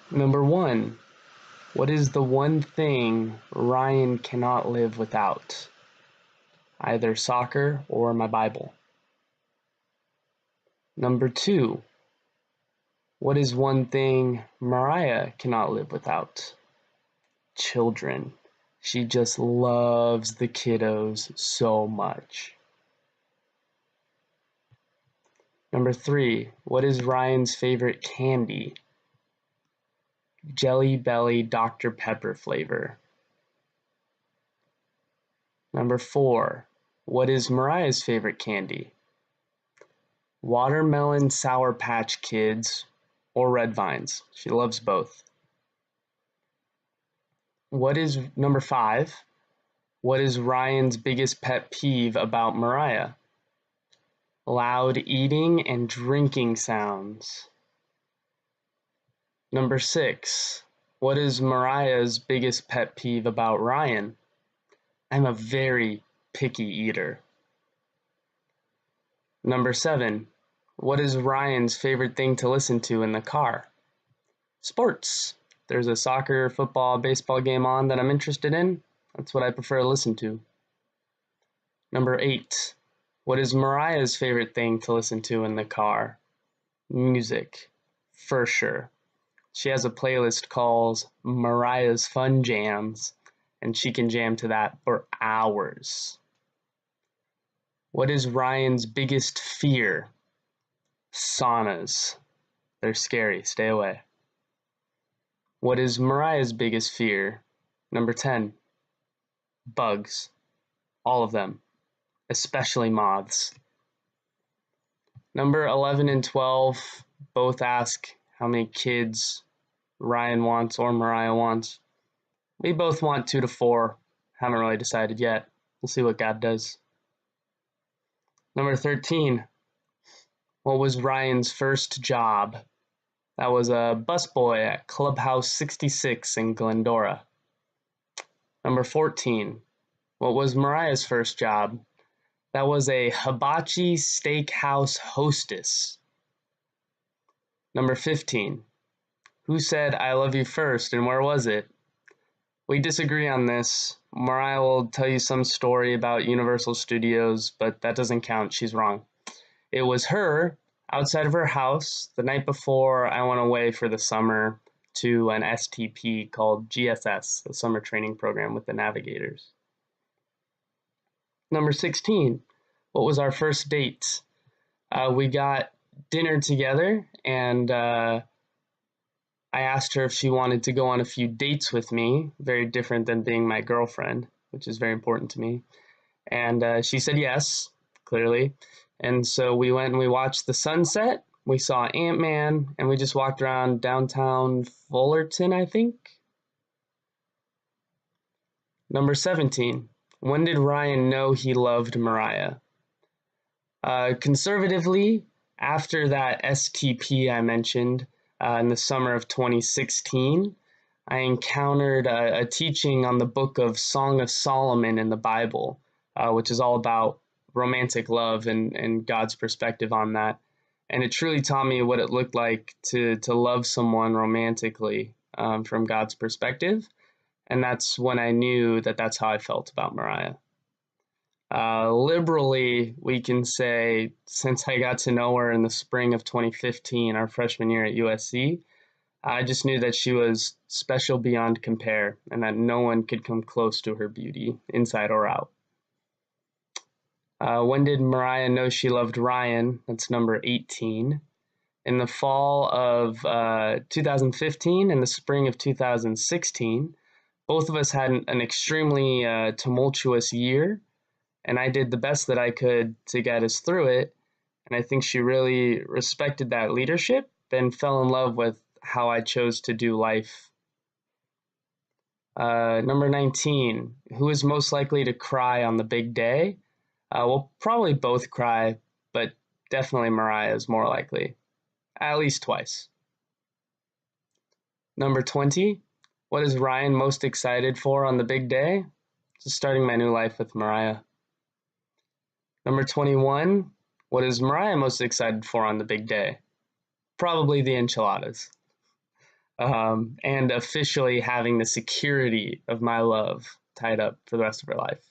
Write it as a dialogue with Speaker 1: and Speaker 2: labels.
Speaker 1: Number 1. What is the one thing Ryan cannot live without? Either soccer or my Bible. Number 2. What is one thing Mariah cannot live without? Children. She just loves the kiddos so much. Number 3. What is Ryan's favorite candy? Jelly Belly Dr. Pepper flavor. Number 4. What is Mariah's favorite candy? Watermelon Sour Patch Kids or Red Vines. She loves both. Number 5? What is Ryan's biggest pet peeve about Mariah? Loud eating and drinking sounds. Number 6. What is Mariah's biggest pet peeve about Ryan? I'm a very picky eater. Number 7. What is Ryan's favorite thing to listen to in the car? Sports. There's a soccer, football, baseball game on that I'm interested in. That's what I prefer to listen to. Number 8. What is Mariah's favorite thing to listen to in the car? Music. For sure. She has a playlist called Mariah's Fun Jams, and she can jam to that for hours. What is Ryan's biggest fear? Saunas. They're scary. Stay away. What is Mariah's biggest fear? Number 10. Bugs. All of them. Especially moths. Number 11 and 12 both ask how many kids Ryan wants or Mariah wants. We both want 2 to 4. Haven't really decided yet. We'll see what God does. Number 13. What was Ryan's first job? That was a busboy at Clubhouse 66 in Glendora. Number 14. What was Mariah's first job? That was a hibachi steakhouse hostess. Number 15. Who said I love you first and where was it? We disagree on this. Mariah will tell you some story about Universal Studios, but that doesn't count. She's wrong. It was her outside of her house the night before I went away for the summer to an STP called GSS, the summer training program with the Navigators. Number 16. What was our first date? We got dinner together, and I asked her if she wanted to go on a few dates with me, very different than being my girlfriend, which is very important to me. And she said yes, clearly. And so we went and we watched the sunset. We saw Ant-Man, and we just walked around downtown Fullerton, I think. Number 17. When did Ryan know he loved Mariah? Conservatively, after that STP I mentioned, in the summer of 2016, I encountered a teaching on the book of Song of Solomon in the Bible, which is all about romantic love and God's perspective on that. And it truly taught me what it looked like to love someone romantically from God's perspective. And that's when I knew that that's how I felt about Mariah. Liberally, we can say, since I got to know her in the spring of 2015, our freshman year at USC, I just knew that she was special beyond compare and that no one could come close to her beauty, inside or out. When did Mariah know she loved Ryan? That's number 18. In the fall of 2015 and the spring of 2016, both of us had an extremely tumultuous year. And I did the best that I could to get us through it. And I think she really respected that leadership and fell in love with how I chose to do life. Number 19, who is most likely to cry on the big day? We'll probably both cry, but definitely Mariah is more likely. At least twice. Number 20, what is Ryan most excited for on the big day? Just starting my new life with Mariah. Number 21, what is Mariah most excited for on the big day? Probably the enchiladas. and officially having the security of my love tied up for the rest of her life.